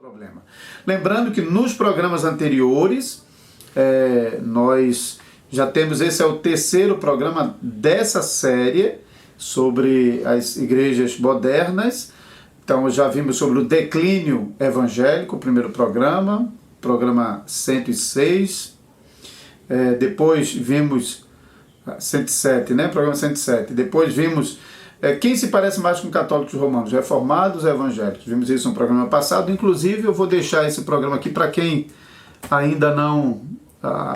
problema. Lembrando que nos programas anteriores, nós já temos, esse é o terceiro programa dessa série sobre as igrejas modernas. Então já vimos sobre o declínio evangélico, o primeiro programa 106. Depois vimos 107, né? Programa 107. Depois vimos quem se parece mais com católicos romanos, reformados ou evangélicos. Vimos isso no programa passado. Inclusive eu vou deixar esse programa aqui para quem ainda não,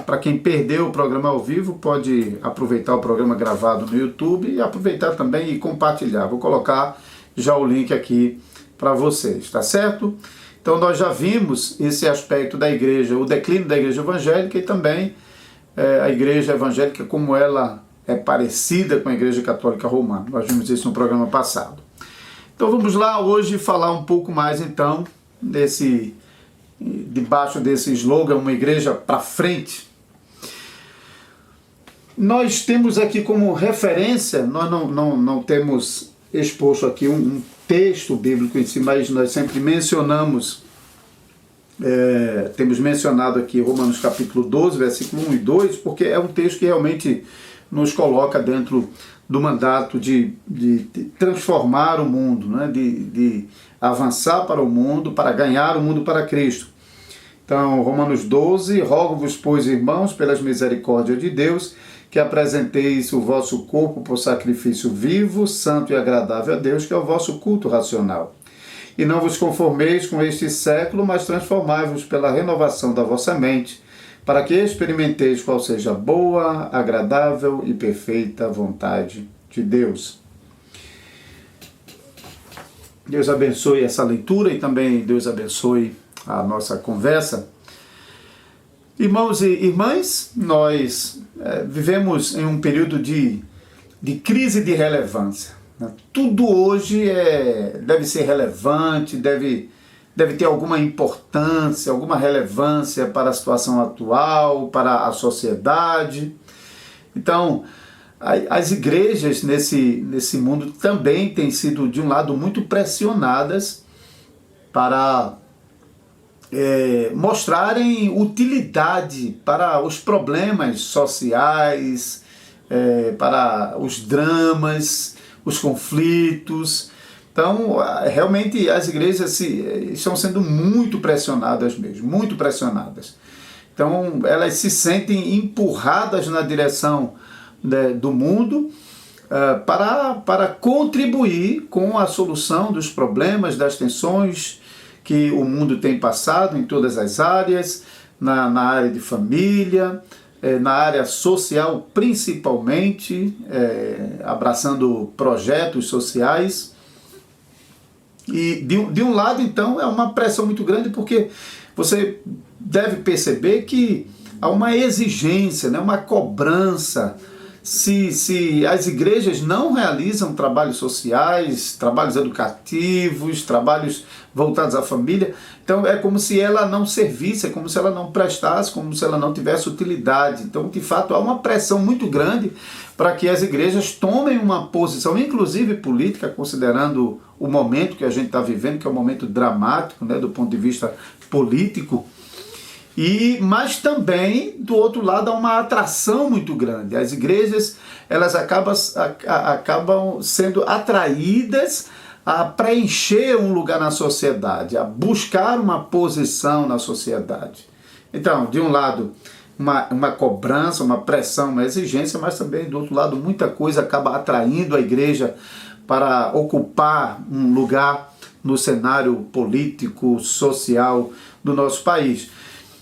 para quem perdeu o programa ao vivo, pode aproveitar o programa gravado no YouTube e aproveitar também e compartilhar. Vou colocar já o link aqui para vocês, tá certo? Então nós já vimos esse aspecto da igreja, o declínio da igreja evangélica e também a igreja evangélica como ela é parecida com a igreja católica romana. Nós vimos isso no programa passado. Então vamos lá hoje falar um pouco mais então debaixo desse slogan, uma igreja para frente. Nós temos aqui como referência, nós não temos exposto aqui um texto bíblico em si, mas nós sempre mencionamos, temos mencionado aqui Romanos capítulo 12, versículo 1 e 2, porque é um texto que realmente nos coloca dentro do mandato de transformar o mundo, né? de avançar para o mundo, para ganhar o mundo para Cristo. Então, Romanos 12, rogo-vos, pois, irmãos, pelas misericórdias de Deus, que apresenteis o vosso corpo por sacrifício vivo, santo e agradável a Deus, que é o vosso culto racional. E não vos conformeis com este século, mas transformai-vos pela renovação da vossa mente, para que experimenteis qual seja a boa, agradável e perfeita vontade de Deus. Deus abençoe essa leitura e também Deus abençoe a nossa conversa. Irmãos e irmãs, nós vivemos em um período de crise de relevância. Tudo hoje deve ser relevante, deve ter alguma importância, alguma relevância para a situação atual, para a sociedade. Então, as igrejas nesse mundo também têm sido, de um lado, muito pressionadas para mostrarem utilidade para os problemas sociais, para os dramas, os conflitos. Então, realmente, as igrejas estão sendo muito pressionadas mesmo, muito pressionadas. Então, elas se sentem empurradas na direção do mundo para contribuir com a solução dos problemas, das tensões que o mundo tem passado em todas as áreas, na área de família, na área social principalmente, abraçando projetos sociais. E de um lado, então, é uma pressão muito grande, porque você deve perceber que há uma exigência, né, uma cobrança. Se as igrejas não realizam trabalhos sociais, trabalhos educativos, trabalhos voltados à família, então é como se ela não servisse, é como se ela não prestasse, como se ela não tivesse utilidade. Então, de fato, há uma pressão muito grande para que as igrejas tomem uma posição, inclusive política, considerando o momento que a gente está vivendo, que é um momento dramático, né, do ponto de vista político. Mas também, do outro lado, há uma atração muito grande. As igrejas, elas acabam sendo atraídas a preencher um lugar na sociedade, a buscar uma posição na sociedade. Então, de um lado, uma cobrança, uma pressão, uma exigência, mas também, do outro lado, muita coisa acaba atraindo a igreja para ocupar um lugar no cenário político, social do nosso país.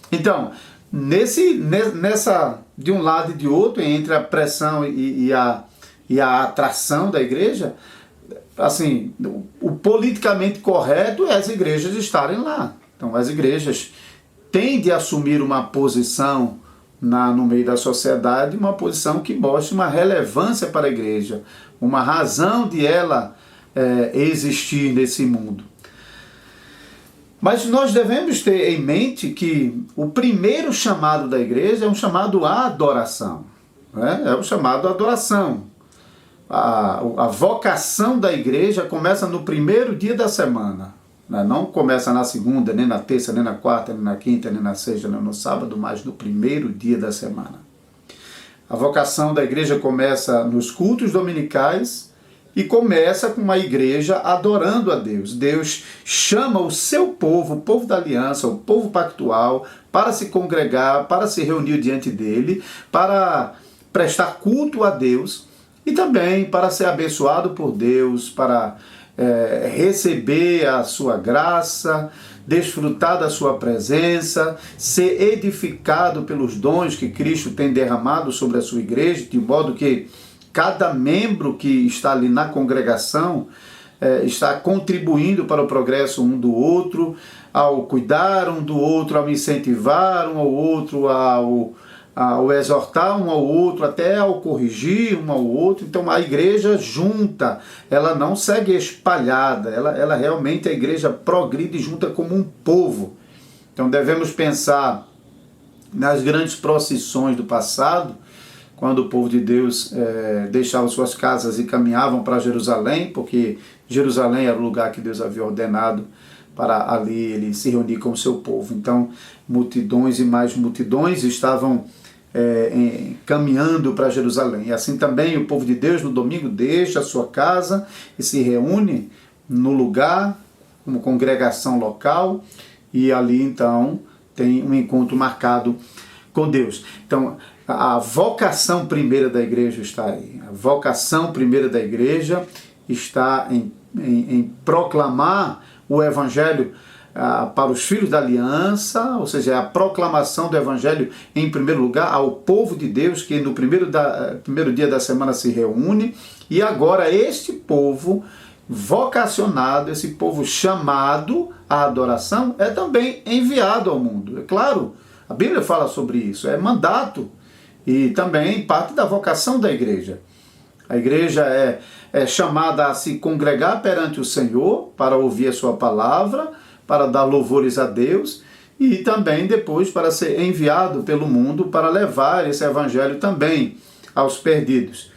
Então, nessa de um lado e de outro, entre a pressão e a atração da igreja, assim, o politicamente correto é as igrejas estarem lá. Então, as igrejas têm de assumir uma posição no meio da sociedade, uma posição que mostre uma relevância para a igreja, uma razão de ela existir nesse mundo. Mas nós devemos ter em mente que o primeiro chamado da igreja é um chamado à adoração. É um chamado à adoração. A vocação da igreja começa no primeiro dia da semana. né? Não começa na segunda, nem na terça, nem na quarta, nem na quinta, nem na sexta, nem no sábado, mas no primeiro dia da semana. A vocação da igreja começa nos cultos dominicais e começa com uma igreja adorando a Deus. Deus chama o seu povo, o povo da aliança, o povo pactual, para se congregar, para se reunir diante dele, para prestar culto a Deus e também para ser abençoado por Deus, para receber a sua graça, desfrutar da sua presença, ser edificado pelos dons que Cristo tem derramado sobre a sua igreja, de modo que cada membro que está ali na congregação está contribuindo para o progresso um do outro, ao cuidar um do outro, ao incentivar um ao outro, ao exortar um ao outro, até ao corrigir um ao outro. Então a igreja junta, ela não segue espalhada, ela realmente, a igreja progride junta como um povo. Então devemos pensar nas grandes procissões do passado, quando o povo de Deus deixava suas casas e caminhavam para Jerusalém, porque Jerusalém era o lugar que Deus havia ordenado para ali ele se reunir com o seu povo. Então multidões e mais multidões estavam caminhando para Jerusalém. E assim também o povo de Deus no domingo deixa a sua casa e se reúne no lugar, como congregação local, e ali então tem um encontro marcado com Deus. Então a vocação primeira da igreja está aí. A vocação primeira da igreja está em proclamar o evangelho para os filhos da aliança, ou seja, é a proclamação do evangelho em primeiro lugar ao povo de Deus, que no primeiro dia da semana se reúne, e agora este povo vocacionado, esse povo chamado à adoração, é também enviado ao mundo. É claro, a Bíblia fala sobre isso, é mandato, e também parte da vocação da igreja. A igreja é chamada a se congregar perante o Senhor para ouvir a sua palavra, para dar louvores a Deus e também depois para ser enviado pelo mundo para levar esse evangelho também aos perdidos.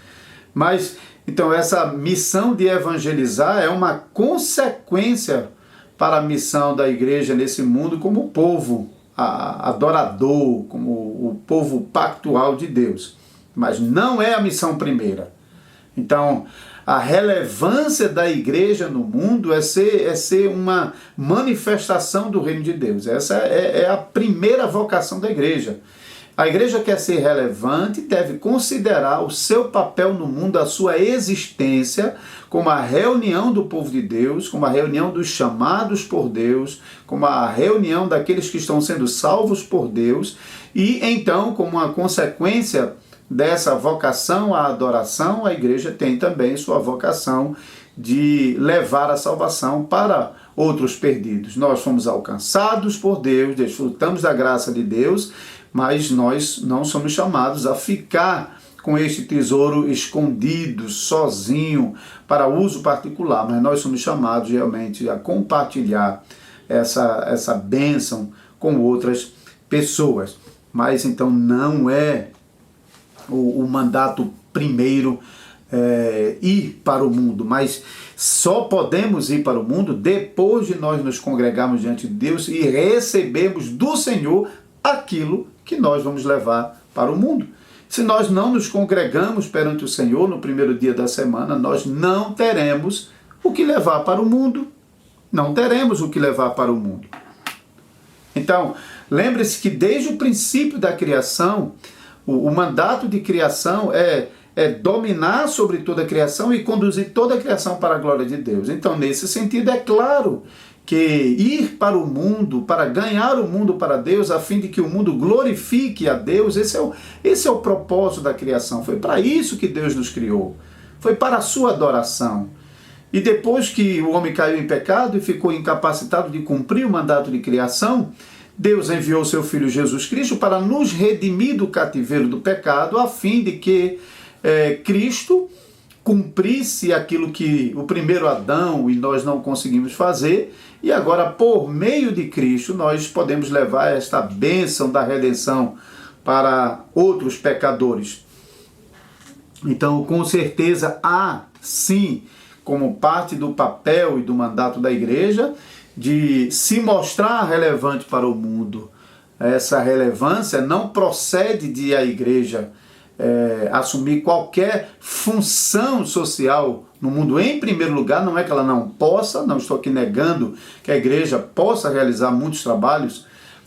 Mas, então, essa missão de evangelizar é uma consequência para a missão da igreja nesse mundo como povo adorador, como o povo pactual de Deus. Mas não é a missão primeira. Então, a relevância da igreja no mundo é ser uma manifestação do reino de Deus. Essa é a primeira vocação da igreja. A igreja quer ser relevante, deve considerar o seu papel no mundo, a sua existência, como a reunião do povo de Deus, como a reunião dos chamados por Deus, como a reunião daqueles que estão sendo salvos por Deus, e então, como uma consequência dessa vocação à adoração, a igreja tem também sua vocação de levar a salvação para outros perdidos. Nós fomos alcançados por Deus, desfrutamos da graça de Deus, mas nós não somos chamados a ficar com este tesouro escondido, sozinho, para uso particular, mas nós somos chamados realmente a compartilhar essa bênção com outras pessoas. Mas então não é o mandato primeiro ir para o mundo, mas só podemos ir para o mundo depois de nós nos congregarmos diante de Deus e recebermos do Senhor aquilo que nós vamos levar para o mundo. Se nós não nos congregamos perante o Senhor no primeiro dia da semana, nós não teremos o que levar para o mundo. Não teremos o que levar para o mundo. Então, lembre-se que desde o princípio da criação, o mandato de criação é dominar sobre toda a criação e conduzir toda a criação para a glória de Deus. Então, nesse sentido, é claro que ir para o mundo, para ganhar o mundo para Deus, a fim de que o mundo glorifique a Deus, esse é o propósito da criação. Foi para isso que Deus nos criou. Foi para a sua adoração. E depois que o homem caiu em pecado e ficou incapacitado de cumprir o mandato de criação, Deus enviou seu Filho Jesus Cristo para nos redimir do cativeiro do pecado, a fim de que Cristo cumprisse aquilo que o primeiro Adão e nós não conseguimos fazer, e agora, por meio de Cristo, nós podemos levar esta bênção da redenção para outros pecadores. Então, com certeza, há sim, como parte do papel e do mandato da igreja, de se mostrar relevante para o mundo. Essa relevância não procede de a igreja assumir qualquer função social no mundo. Em primeiro lugar, não é que ela não possa, não estou aqui negando que a igreja possa realizar muitos trabalhos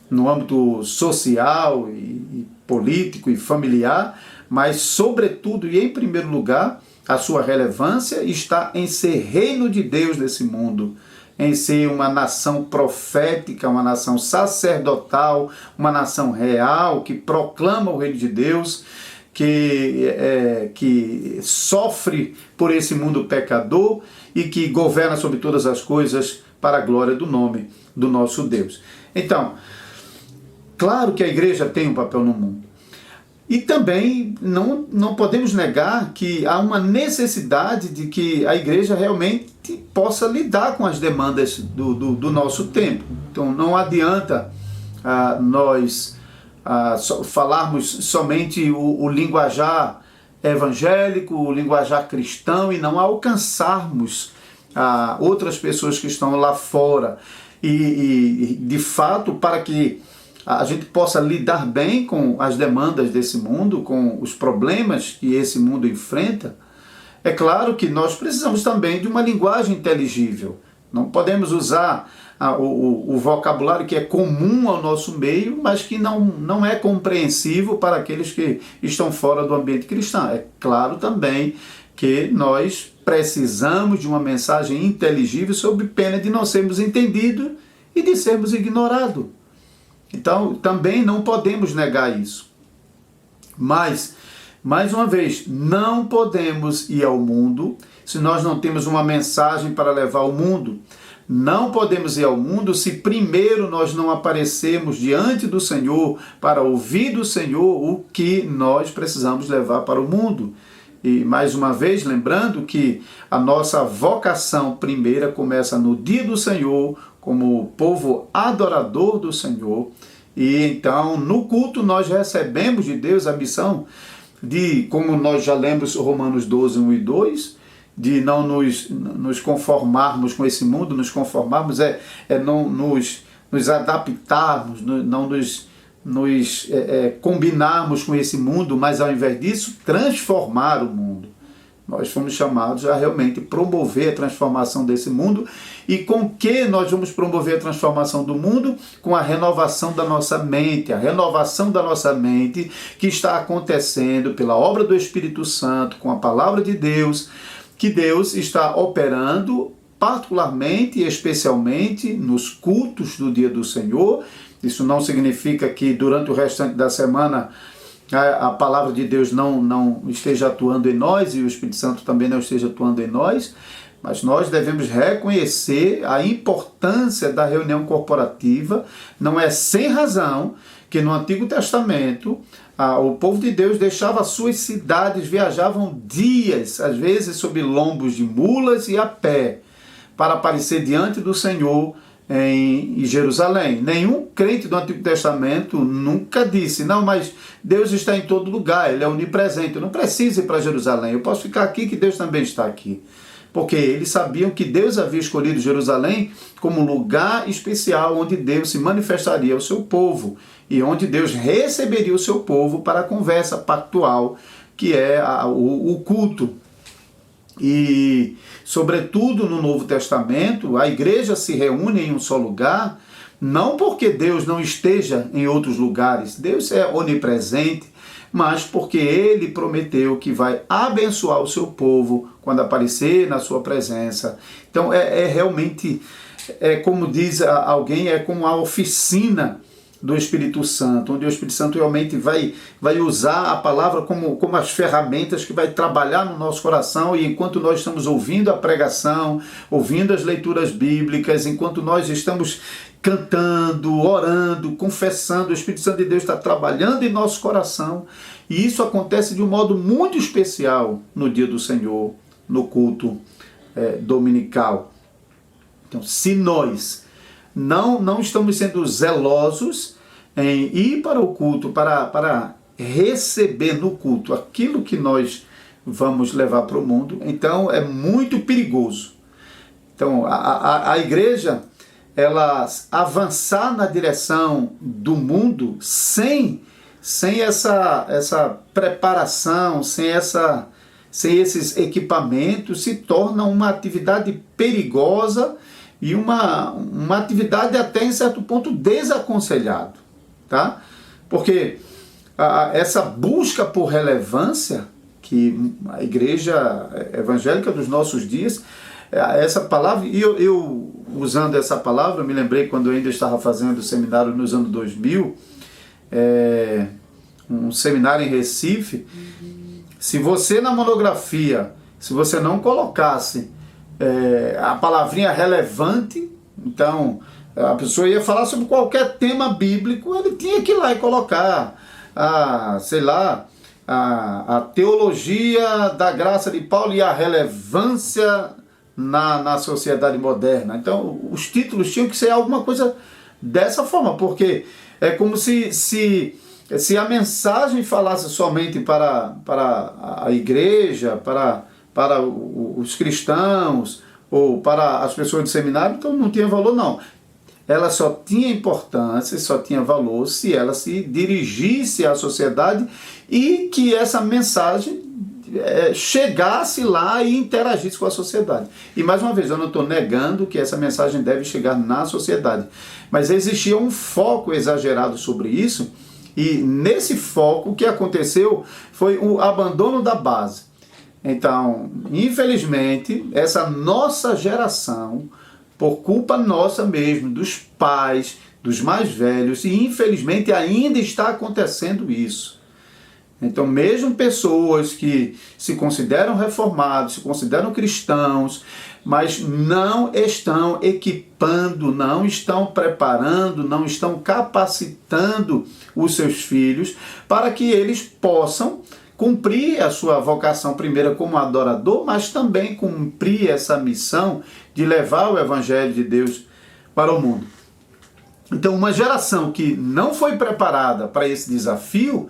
no âmbito social e político e familiar, mas sobretudo e em primeiro lugar, a sua relevância está em ser reino de Deus nesse mundo, em ser uma nação profética, uma nação sacerdotal, uma nação real que proclama o reino de Deus, que sofre por esse mundo pecador e que governa sobre todas as coisas para a glória do nome do nosso Deus. Então, claro que a igreja tem um papel no mundo. E também não podemos negar que há uma necessidade de que a igreja realmente possa lidar com as demandas do nosso tempo. Então não adianta nós falarmos somente o linguajar evangélico, o linguajar cristão e não alcançarmos outras pessoas que estão lá fora. E de fato, para que a gente possa lidar bem com as demandas desse mundo, com os problemas que esse mundo enfrenta, é claro que nós precisamos também de uma linguagem inteligível. Não podemos usar o vocabulário que é comum ao nosso meio, mas que não é compreensivo para aqueles que estão fora do ambiente cristão. É claro também que nós precisamos de uma mensagem inteligível sob pena de não sermos entendidos e de sermos ignorados. Então, também não podemos negar isso. Mas, mais uma vez, não podemos ir ao mundo se nós não temos uma mensagem para levar ao mundo. Não podemos ir ao mundo se primeiro nós não aparecermos diante do Senhor para ouvir do Senhor o que nós precisamos levar para o mundo. E, mais uma vez, lembrando que a nossa vocação primeira começa no dia do Senhor, como povo adorador do Senhor. E então, no culto, nós recebemos de Deus a missão de, como nós já lemos Romanos 12, 1 e 2, de não nos conformarmos com esse mundo, nos conformarmos não nos adaptarmos, não nos combinarmos com esse mundo, mas ao invés disso, transformar o mundo. Nós fomos chamados a realmente promover a transformação desse mundo. E com que nós vamos promover a transformação do mundo? Com a renovação da nossa mente. A renovação da nossa mente que está acontecendo pela obra do Espírito Santo, com a palavra de Deus, que Deus está operando particularmente e especialmente nos cultos do dia do Senhor. Isso não significa que durante o restante da semana a palavra de Deus não esteja atuando em nós e o Espírito Santo também não esteja atuando em nós, mas nós devemos reconhecer a importância da reunião corporativa. Não é sem razão que no Antigo Testamento o povo de Deus deixava suas cidades, viajavam dias, às vezes sob lombos de mulas e a pé, para aparecer diante do Senhor em Jerusalém. Nenhum crente do Antigo Testamento nunca disse: não, mas Deus está em todo lugar, Ele é onipresente, eu não preciso ir para Jerusalém, eu posso ficar aqui que Deus também está aqui. Porque eles sabiam que Deus havia escolhido Jerusalém como um lugar especial onde Deus se manifestaria ao seu povo e onde Deus receberia o seu povo para a conversa pactual, que é o culto. E, sobretudo no Novo Testamento, a igreja se reúne em um só lugar, não porque Deus não esteja em outros lugares, Deus é onipresente, mas porque Ele prometeu que vai abençoar o seu povo quando aparecer na sua presença. Então realmente, como diz alguém, é como a oficina do Espírito Santo, onde o Espírito Santo realmente vai usar a palavra como as ferramentas que vai trabalhar no nosso coração, e enquanto nós estamos ouvindo a pregação, ouvindo as leituras bíblicas, enquanto nós estamos cantando, orando, confessando, o Espírito Santo de Deus está trabalhando em nosso coração, e isso acontece de um modo muito especial no dia do Senhor, no culto dominical. Então, se nós não estamos sendo zelosos em ir para o culto, para receber no culto aquilo que nós vamos levar para o mundo, então é muito perigoso. Então a igreja ela avançar na direção do mundo sem essa preparação, sem esses equipamentos, se torna uma atividade perigosa e uma atividade até em certo ponto desaconselhado, tá? Porque essa busca por relevância que a igreja evangélica dos nossos dias, essa palavra, e eu usando essa palavra, me lembrei quando eu ainda estava fazendo seminário nos anos 2000, um seminário em Recife. Se você na monografia, se você não colocasse a palavrinha relevante, então a pessoa ia falar sobre qualquer tema bíblico, ele tinha que ir lá e colocar, sei lá, a teologia da graça de Paulo e a relevância na sociedade moderna. Então os títulos tinham que ser alguma coisa dessa forma, porque é como se a mensagem falasse somente para a igreja, para os cristãos ou para as pessoas do seminário, então não tinha valor não. Ela só tinha importância, só tinha valor se ela se dirigisse à sociedade e que essa mensagem chegasse lá e interagisse com a sociedade. E mais uma vez, eu não estou negando que essa mensagem deve chegar na sociedade, mas existia um foco exagerado sobre isso, e nesse foco o que aconteceu foi o abandono da base. Então, infelizmente, essa nossa geração, por culpa nossa mesmo, dos pais, dos mais velhos, e infelizmente ainda está acontecendo isso. Então, mesmo pessoas que se consideram reformados, se consideram cristãos, mas não estão equipando, não estão preparando, não estão capacitando os seus filhos para que eles possam cumprir a sua vocação primeira como adorador, mas também cumprir essa missão de levar o Evangelho de Deus para o mundo. Então, uma geração que não foi preparada para esse desafio,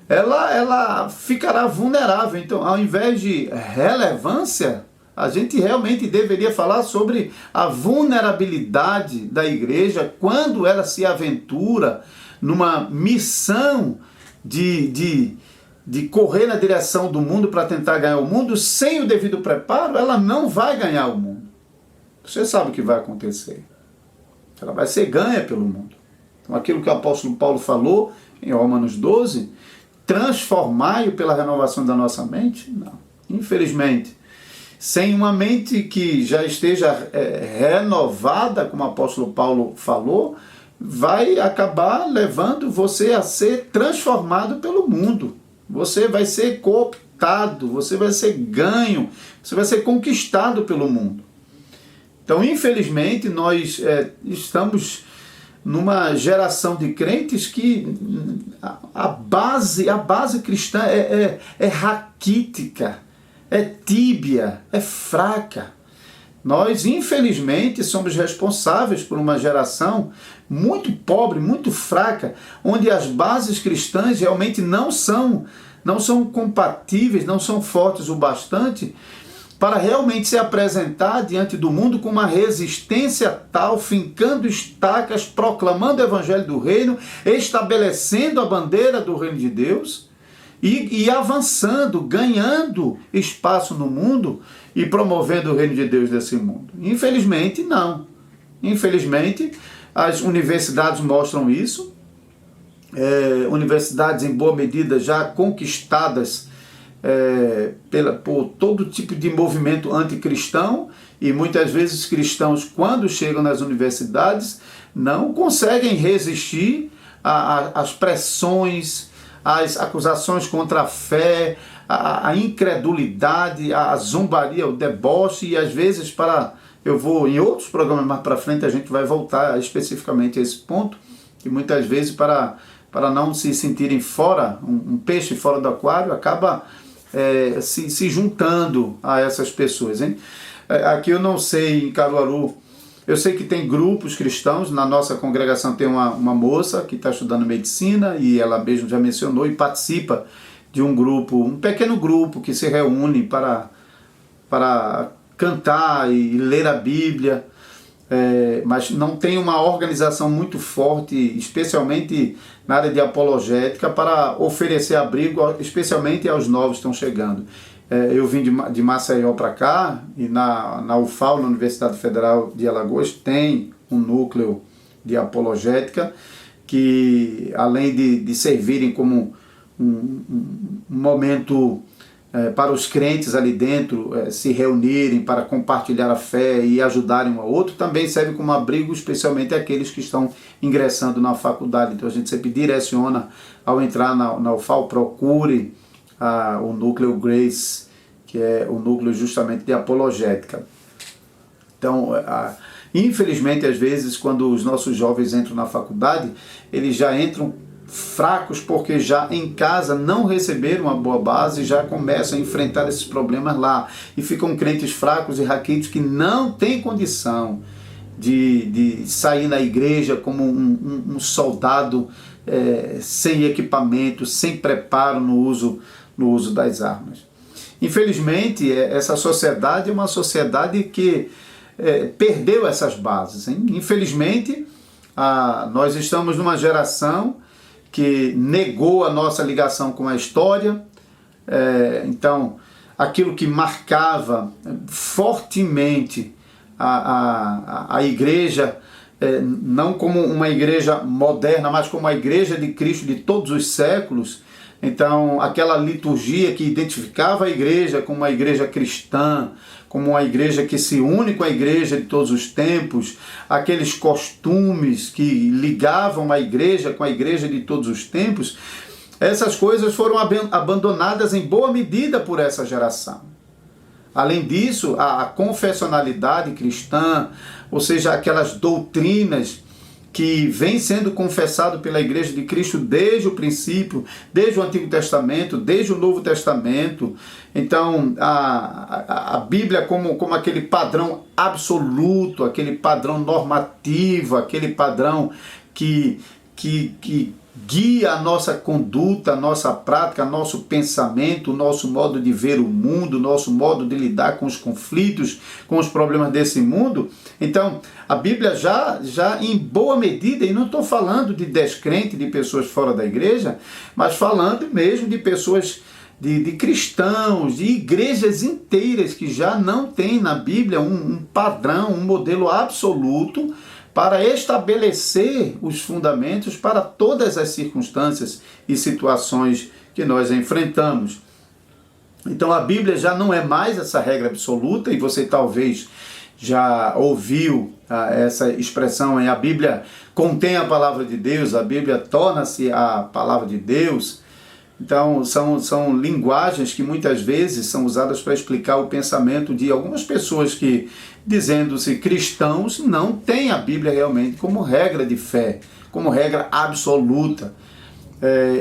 ela ficará vulnerável. Então, ao invés de relevância, a gente realmente deveria falar sobre a vulnerabilidade da igreja quando ela se aventura numa missão de correr na direção do mundo para tentar ganhar o mundo. Sem o devido preparo, ela não vai ganhar o mundo. Você sabe o que vai acontecer. Ela vai ser ganha pelo mundo. Então, aquilo que o apóstolo Paulo falou em Romanos 12, transformai-o pela renovação da nossa mente? Não. Infelizmente, sem uma mente que já esteja renovada, como o apóstolo Paulo falou, vai acabar levando você a ser transformado pelo mundo. Você vai ser cooptado, você vai ser ganho, você vai ser conquistado pelo mundo. Então, infelizmente, nós estamos numa geração de crentes que a base cristã é raquítica, é tíbia, é fraca. Nós, infelizmente, somos responsáveis por uma geração muito pobre, muito fraca, onde as bases cristãs realmente não são compatíveis, não são fortes o bastante para realmente se apresentar diante do mundo com uma resistência tal, fincando estacas, proclamando o evangelho do reino, estabelecendo a bandeira do reino de Deus e avançando, ganhando espaço no mundo e promovendo o reino de Deus desse mundo. Infelizmente, não. Infelizmente, as universidades mostram isso. Universidades, em boa medida, já conquistadas por todo tipo de movimento anticristão, e muitas vezes cristãos, quando chegam nas universidades, não conseguem resistir às pressões, às acusações contra a fé, a incredulidade, a zombaria, o deboche, e às vezes eu vou em outros programas mais para frente, a gente vai voltar especificamente a esse ponto, que muitas vezes para não se sentirem fora, um peixe fora do aquário, acaba se juntando a essas pessoas, hein? Aqui eu não sei, em Caruaru, eu sei que tem grupos cristãos. Na nossa congregação tem uma moça que está estudando medicina, e ela mesmo já mencionou e participa de um grupo, um pequeno grupo que se reúne para cantar e ler a Bíblia. mas não tem uma organização muito forte, especialmente na área de apologética, para oferecer abrigo, especialmente aos novos que estão chegando. Eu vim de Maceió para cá, e na UFAL, na Universidade Federal de Alagoas, tem um núcleo de apologética, que além de servirem como um momento para os crentes ali dentro se reunirem para compartilhar a fé e ajudarem um ao outro, também serve como abrigo especialmente aqueles que estão ingressando na faculdade. Então a gente sempre direciona, ao entrar na UFAL, procure o núcleo Grace, que é o núcleo justamente de apologética. Então, infelizmente, às vezes, quando os nossos jovens entram na faculdade, eles já entram fracos porque já em casa não receberam uma boa base e já começam a enfrentar esses problemas lá. E ficam crentes fracos e raquíticos que não têm condição de sair na igreja como um soldado sem equipamento, sem preparo no uso das armas. Infelizmente, essa sociedade é uma sociedade que perdeu essas bases, hein? Infelizmente, nós estamos numa geração que negou a nossa ligação com a história. Então, aquilo que marcava fortemente a igreja, não como uma igreja moderna, mas como a igreja de Cristo de todos os séculos. Então, aquela liturgia que identificava a igreja como uma igreja cristã, como uma igreja que se une com a igreja de todos os tempos, aqueles costumes que ligavam a igreja com a igreja de todos os tempos, essas coisas foram abandonadas em boa medida por essa geração. Além disso, a confessionalidade cristã, ou seja, aquelas doutrinas que vem sendo confessado pela Igreja de Cristo desde o princípio, desde o Antigo Testamento, desde o Novo Testamento. Então, a Bíblia como aquele padrão absoluto, aquele padrão normativo, aquele padrão que guia a nossa conduta, a nossa prática, nosso pensamento, o nosso modo de ver o mundo, o nosso modo de lidar com os conflitos, com os problemas desse mundo. Então, a Bíblia já em boa medida, e não estou falando de descrentes, de pessoas fora da igreja, mas falando mesmo de pessoas, de cristãos, de igrejas inteiras que já não têm na Bíblia um padrão, um modelo absoluto para estabelecer os fundamentos para todas as circunstâncias e situações que nós enfrentamos. Então a Bíblia já não é mais essa regra absoluta, e você talvez já ouviu essa expressão, a Bíblia contém a palavra de Deus, a Bíblia torna-se a palavra de Deus. Então são linguagens que muitas vezes são usadas para explicar o pensamento de algumas pessoas que, dizendo-se cristãos, não têm a Bíblia realmente como regra de fé, como regra absoluta.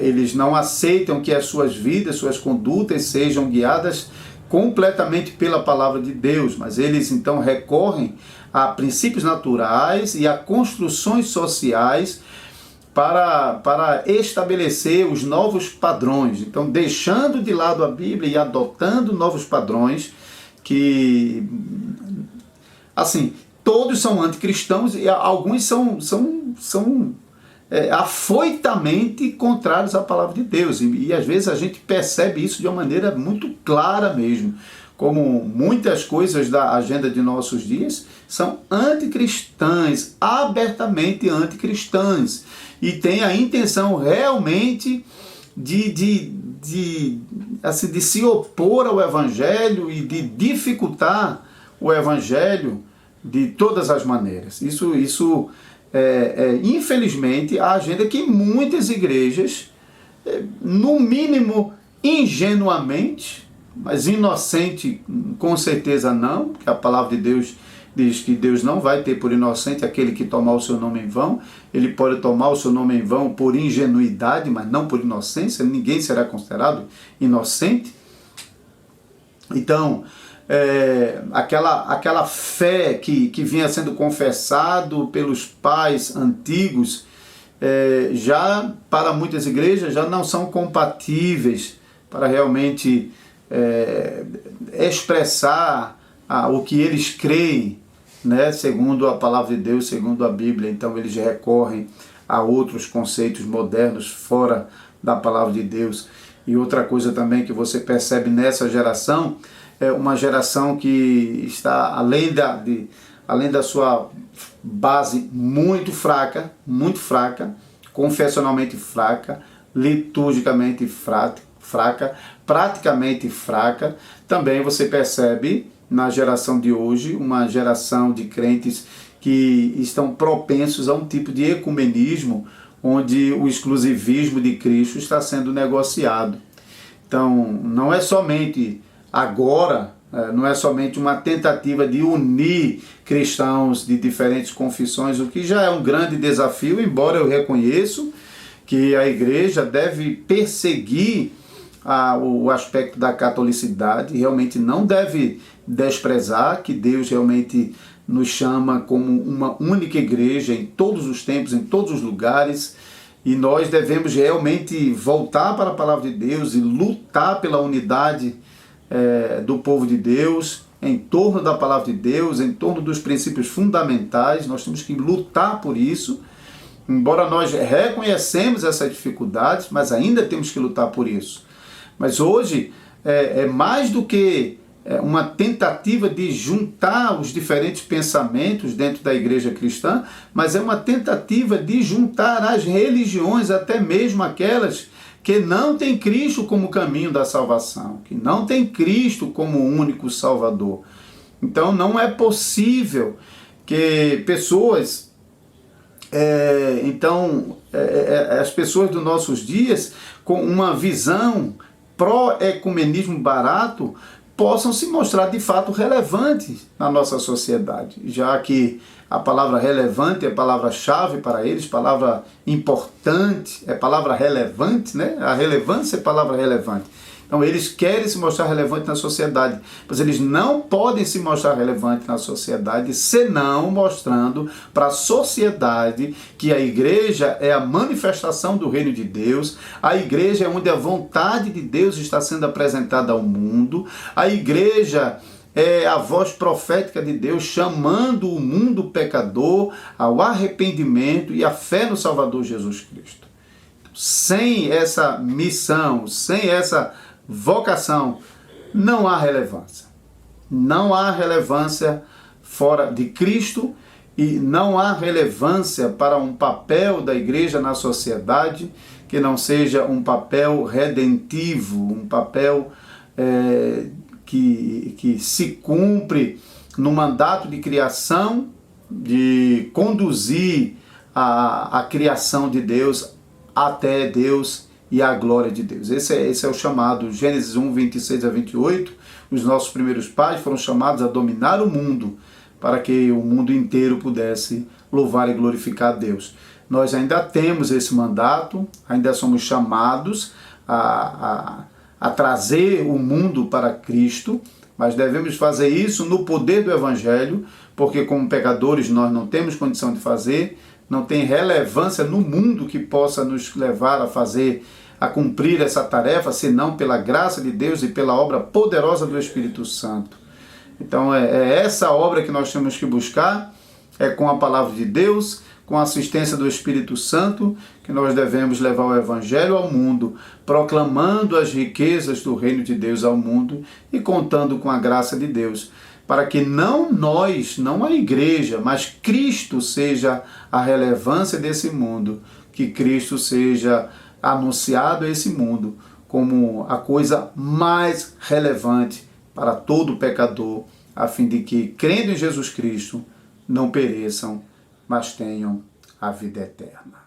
Eles não aceitam que as suas vidas, suas condutas sejam guiadas completamente pela palavra de Deus, mas eles então recorrem a princípios naturais e a construções sociais para estabelecer os novos padrões. Então, deixando de lado a Bíblia e adotando novos padrões que, assim, todos são anticristãos e alguns são afoitamente contrários à palavra de Deus. E às vezes a gente percebe isso de uma maneira muito clara mesmo. Como muitas coisas da agenda de nossos dias são anticristãs, abertamente anticristãs, e tem a intenção realmente de se opor ao Evangelho e de dificultar o Evangelho de todas as maneiras. Isso infelizmente, a agenda que muitas igrejas, no mínimo ingenuamente, mas inocente com certeza não, porque a palavra de Deus diz que Deus não vai ter por inocente aquele que tomar o seu nome em vão. Ele pode tomar o seu nome em vão por ingenuidade, mas não por inocência. Ninguém será considerado inocente. Então, aquela fé que vinha sendo confessado pelos pais antigos, já para muitas igrejas já não são compatíveis para realmente expressar o que eles creem né, segundo a palavra de Deus, segundo a Bíblia. Então eles recorrem a outros conceitos modernos fora da palavra de Deus. E outra coisa também que você percebe nessa geração, é uma geração que está além da sua base muito fraca, confessionalmente fraca, liturgicamente fraca, praticamente fraca. Também você percebe na geração de hoje uma geração de crentes que estão propensos a um tipo de ecumenismo, onde o exclusivismo de Cristo está sendo negociado. Então, não é somente agora, não é somente uma tentativa de unir cristãos de diferentes confissões, o que já é um grande desafio, embora eu reconheço que a igreja deve perseguir o aspecto da catolicidade, realmente não deve desprezar que Deus realmente nos chama como uma única igreja em todos os tempos, em todos os lugares, e nós devemos realmente voltar para a palavra de Deus e lutar pela unidade do povo de Deus, em torno da palavra de Deus, em torno dos princípios fundamentais. Nós temos que lutar por isso, embora nós reconhecemos essas dificuldades, mas ainda temos que lutar por isso. Mas hoje é mais do que uma tentativa de juntar os diferentes pensamentos dentro da igreja cristã, mas é uma tentativa de juntar as religiões, até mesmo aquelas que não têm Cristo como caminho da salvação, que não têm Cristo como único Salvador. Então não é possível que pessoas, as pessoas dos nossos dias, com uma visão pró-ecumenismo barato, possam se mostrar de fato relevantes na nossa sociedade, já que a palavra relevante é palavra-chave para eles, palavra importante é palavra relevante, né? A relevância é palavra relevante. Então eles querem se mostrar relevantes na sociedade, mas eles não podem se mostrar relevantes na sociedade senão mostrando para a sociedade que a igreja é a manifestação do reino de Deus, a igreja é onde a vontade de Deus está sendo apresentada ao mundo, a igreja é a voz profética de Deus chamando o mundo pecador ao arrependimento e à fé no Salvador Jesus Cristo. Sem essa missão, sem essa vocação, não há relevância. Não há relevância fora de Cristo e não há relevância para um papel da igreja na sociedade que não seja um papel redentivo, um papel que se cumpre no mandato de criação, de conduzir a criação de Deus até Deus e a glória de Deus. Esse é o chamado. Gênesis 1, 26 a 28, os nossos primeiros pais foram chamados a dominar o mundo, para que o mundo inteiro pudesse louvar e glorificar a Deus. Nós ainda temos esse mandato, ainda somos chamados a trazer o mundo para Cristo, mas devemos fazer isso no poder do Evangelho, porque como pecadores nós não temos condição de fazer, não tem relevância no mundo que possa nos levar a cumprir essa tarefa, senão pela graça de Deus e pela obra poderosa do Espírito Santo. Então é essa obra que nós temos que buscar, é com a palavra de Deus, com a assistência do Espírito Santo, que nós devemos levar o Evangelho ao mundo, proclamando as riquezas do reino de Deus ao mundo e contando com a graça de Deus, para que não nós, não a igreja, mas Cristo seja a relevância desse mundo, que Cristo seja anunciado a esse mundo como a coisa mais relevante para todo pecador, a fim de que, crendo em Jesus Cristo, não pereçam, mas tenham a vida eterna.